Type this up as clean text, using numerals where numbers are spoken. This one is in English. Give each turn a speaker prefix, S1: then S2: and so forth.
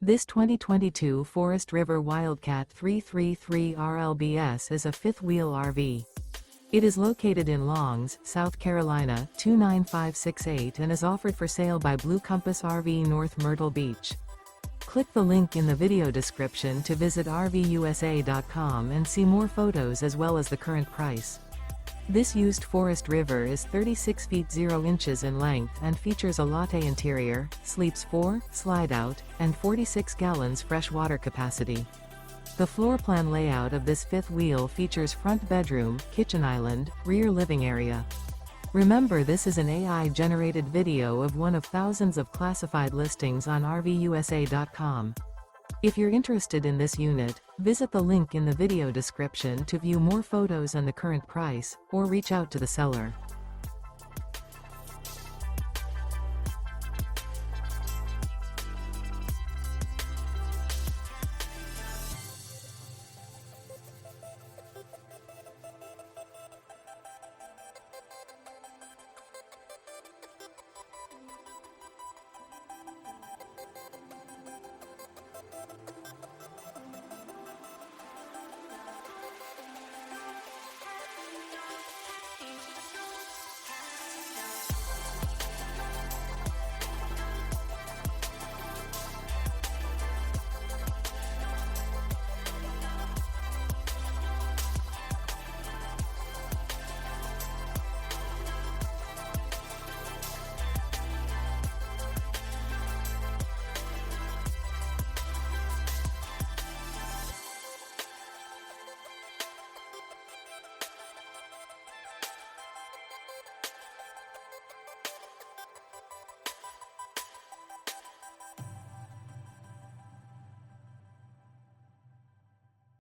S1: This 2022 Forest River Wildcat 333 RLBS is a fifth-wheel RV. It is located in Longs, South Carolina, 29568 and is offered for sale by Blue Compass RV North Myrtle Beach. Click the link in the video description to visit RVUSA.com and see more photos as well as the current price. This used Forest River is 36 feet 0 inches in length and features a Latte interior, sleeps 4, Slideout, and 46 gallons fresh water capacity. The floor plan layout of this fifth wheel features front bedroom, kitchen island, rear living area. Remember, this is an AI-generated video of one of thousands of classified listings on RVUSA.com. If you're interested in this unit, visit the link in the video description to view more photos and the current price, or reach out to the seller.